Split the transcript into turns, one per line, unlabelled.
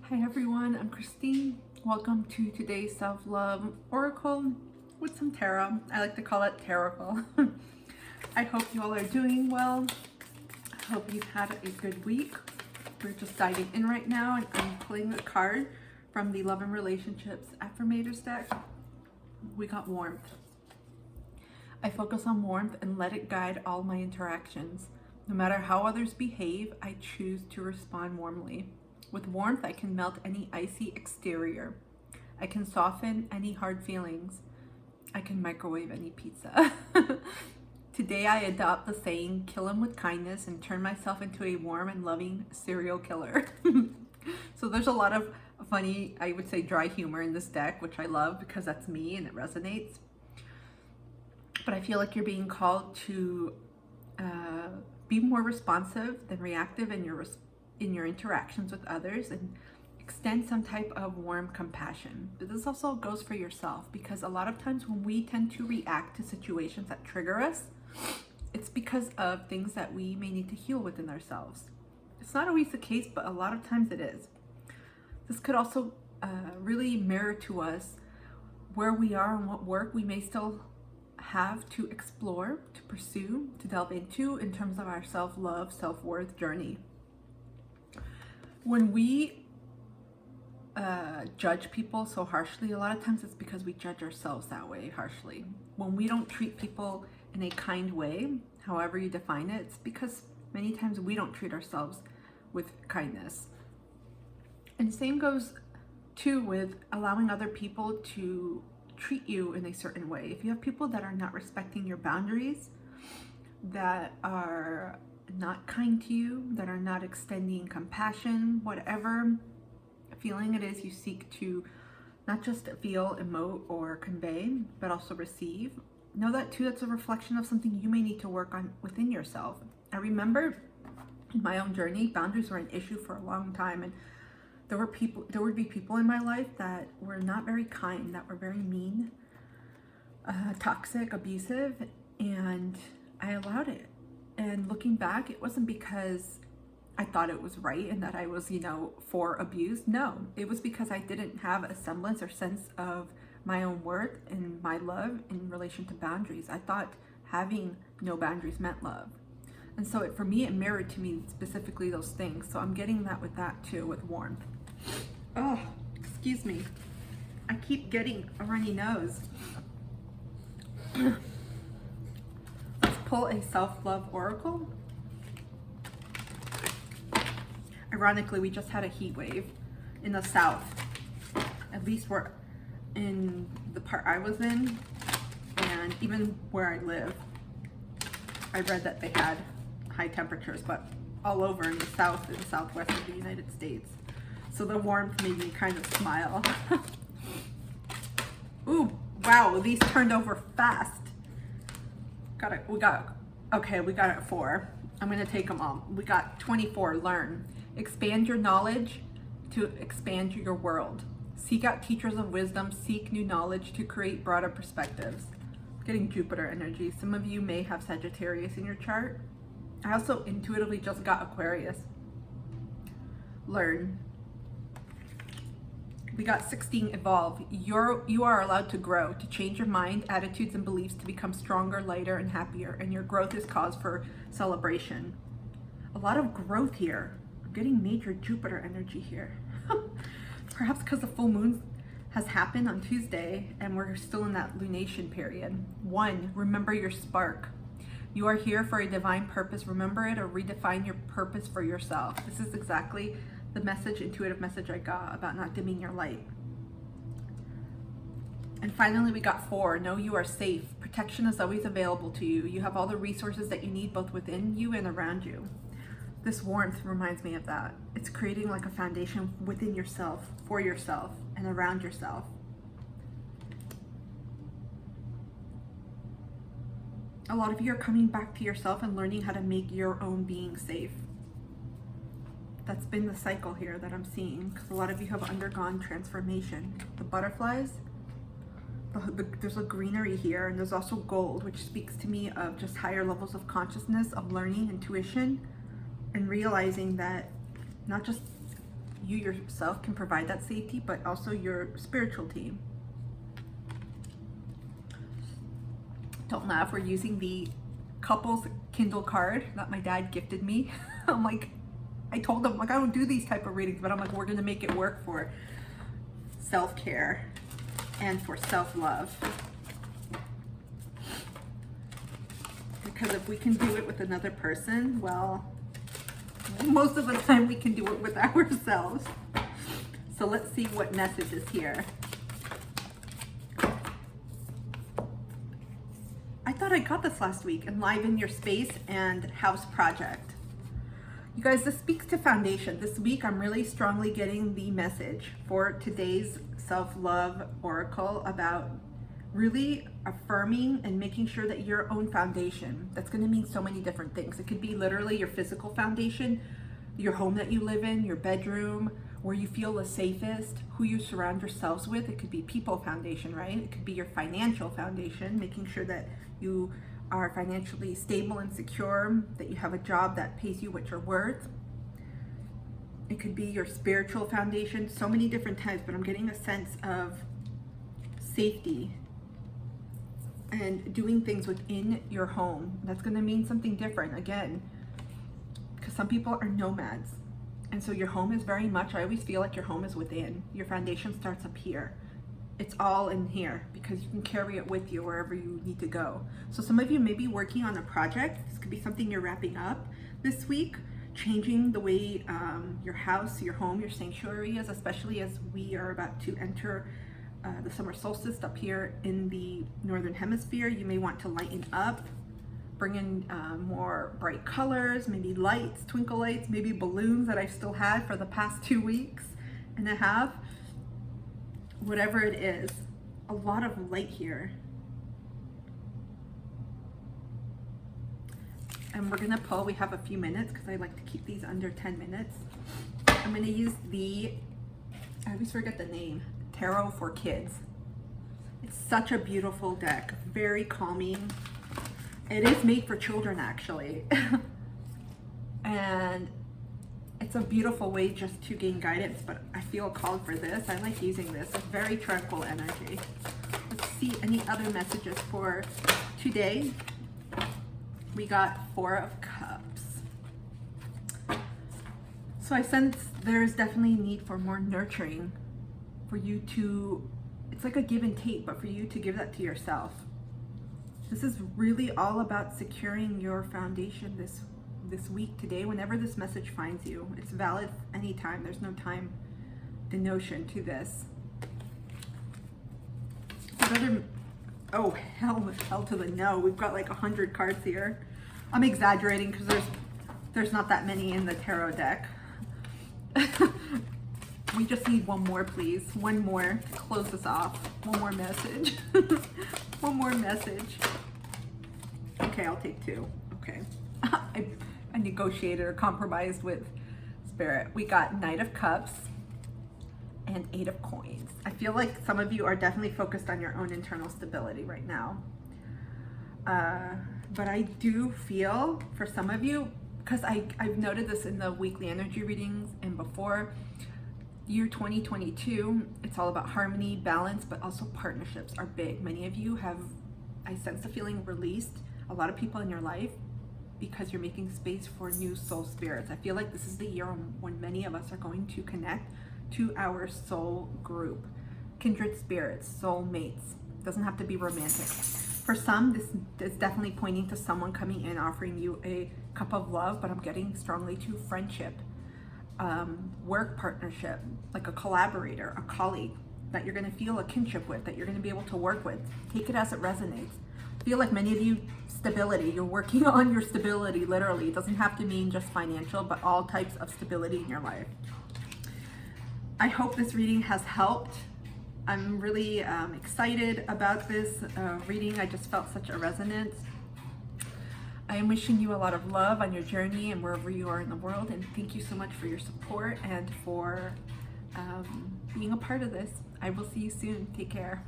Hi everyone, I'm Christine. Welcome to today's self-love oracle with some tarot. I like to call it tarot. I hope you all are doing well. I hope you've had a good week. We're just diving in right now and I'm pulling a card from the Love and Relationships Affirmators deck. We got warmth. I focus on warmth and let it guide all my interactions. No matter how others behave, I choose to respond warmly. With warmth, I can melt any icy exterior. I can soften any hard feelings. I can microwave any pizza. Today, I adopt the saying, kill him with kindness, and turn myself into a warm and loving serial killer. So there's a lot of funny, I would say dry humor in this deck, which I love because that's me and it resonates. But I feel like you're being called to be more responsive than reactive in your interactions with others, and extend some type of warm compassion. But this also goes for yourself, because a lot of times when we tend to react to situations that trigger us, it's because of things that we may need to heal within ourselves. It's not always the case, but a lot of times it is. This could also really mirror to us where we are and what work we may still have to explore, to pursue, to delve into in terms of our self-love, self-worth journey. When we judge people so harshly, a lot of times it's because we judge ourselves that way harshly. When we don't treat people in a kind way, however you define it, it's because many times we don't treat ourselves with kindness. And same goes too with allowing other people to treat you in a certain way. If you have people that are not respecting your boundaries, that are not kind to you, that are not extending compassion, whatever feeling it is you seek to not just feel, emote, or convey, but also receive, know that too, that's a reflection of something you may need to work on within yourself. I remember in my own journey, boundaries were an issue for a long time, and there would be people in my life that were not very kind, that were very mean, toxic, abusive, and I allowed it. And looking back, it wasn't because I thought it was right and that I was, for abuse. No, it was because I didn't have a semblance or sense of my own worth and my love in relation to boundaries. I thought having no boundaries meant love. And so for me, it mirrored to me specifically those things. So I'm getting that with that too, with warmth. Oh, excuse me. I keep getting a runny nose. Let's pull a self-love oracle. Ironically, we just had a heat wave in the south. At least we're in the part I was in, and even where I live, I read that they had high temperatures, but all over in the south and southwest of the United States. So the warmth made me kind of smile. Ooh, wow, these turned over fast. We got it at 4. I'm gonna take them all. We got 24, learn. Expand your knowledge to expand your world. Seek out teachers of wisdom, seek new knowledge to create broader perspectives. I'm getting Jupiter energy. Some of you may have Sagittarius in your chart. I also intuitively just got Aquarius. Learn. We got 16, evolve. You are allowed to grow, to change your mind, attitudes, and beliefs to become stronger, lighter, and happier. And your growth is cause for celebration. A lot of growth here. I'm getting major Jupiter energy here. Perhaps because the full moon has happened on Tuesday and we're still in that lunation period. 1, remember your spark. You are here for a divine purpose. Remember it or redefine your purpose for yourself. This is exactly the intuitive message I got about not dimming your light. And finally, we got 4, know you are safe. Protection is always available to you. You have all the resources that you need, both within you and around you. This warmth reminds me of that. It's creating like a foundation within yourself, for yourself, and around yourself. A lot of you are coming back to yourself and learning how to make your own being safe. That's been the cycle here that I'm seeing, because a lot of you have undergone transformation. The butterflies, there's a greenery here, and there's also gold, which speaks to me of just higher levels of consciousness, of learning, intuition, and realizing that not just you yourself can provide that safety, but also your spiritual team. Don't laugh, we're using the couples Kindle card that my dad gifted me. I'm like, I told him, like, I don't do these type of readings, but I'm like, we're gonna make it work for self-care and for self-love. Because if we can do it with another person, well, most of the time we can do it with ourselves. So let's see what message is here. I thought I got this last week. Enliven your space and house project. You guys, this speaks to foundation. This week, I'm really strongly getting the message for today's self-love oracle about really affirming and making sure that your own foundation, that's going to mean so many different things. It could be literally your physical foundation, your home that you live in, your bedroom, where you feel the safest, who you surround yourselves with. It could be people foundation, right? It could be your financial foundation, making sure that you are financially stable and secure, that you have a job that pays you what you're worth. It could be your spiritual foundation, so many different types, but I'm getting a sense of safety and doing things within your home. That's going to mean something different again, because some people are nomads. And so your home is very much, I always feel like your home is within. Your foundation starts up here. It's all in here because you can carry it with you wherever you need to go. So some of you may be working on a project. This could be something you're wrapping up this week, changing the way your house, your home, your sanctuary is, especially as we are about to enter the summer solstice up here in the Northern Hemisphere. You may want to lighten up, bring in more bright colors, maybe lights, twinkle lights, maybe balloons that I've still had for the past 2 weeks and a half. Whatever it is, a lot of light here. And we're gonna pull, we have a few minutes because I like to keep these under 10 minutes. I'm gonna use the, I always forget the name, Tarot for Kids. It's such a beautiful deck, very calming. It is made for children actually. And it's a beautiful way just to gain guidance, but I feel called for this. I like using this. It's very tranquil energy. Let's see any other messages for today. We got 4 of Cups. So I sense there's definitely a need for more nurturing, for you to, it's like a give and take, but for you to give that to yourself. This is really all about securing your foundation this week, today, whenever this message finds you. It's valid anytime. There's no time denotion to this. What other, oh, hell to the no. We've got like 100 cards here. I'm exaggerating because there's not that many in the tarot deck. We just need one more, please. One more to close this off. One more message. One more message. Okay, I'll take 2. Okay. I negotiated or compromised with Spirit. We got Knight of Cups and 8 of Coins. I feel like some of you are definitely focused on your own internal stability right now. But I do feel for some of you, because I've noted this in the weekly energy readings and before, year 2022, it's all about harmony, balance, but also partnerships are big. Many of you have, I sense the feeling, released a lot of people in your life because you're making space for new soul spirits. I feel like this is the year when many of us are going to connect to our soul group, kindred spirits, soul mates. Doesn't have to be romantic. For some, this is definitely pointing to someone coming in, offering you a cup of love, but I'm getting strongly to friendship, work partnership, like a collaborator, a colleague that you're gonna feel a kinship with, that you're gonna be able to work with. Take it as it resonates. I feel like many of you, stability, you're working on your stability, literally. It doesn't have to mean just financial, but all types of stability in your life. I hope this reading has helped. I'm really excited about this reading. I just felt such a resonance. I am wishing you a lot of love on your journey and wherever you are in the world. And thank you so much for your support and for being a part of this. I will see you soon. Take care.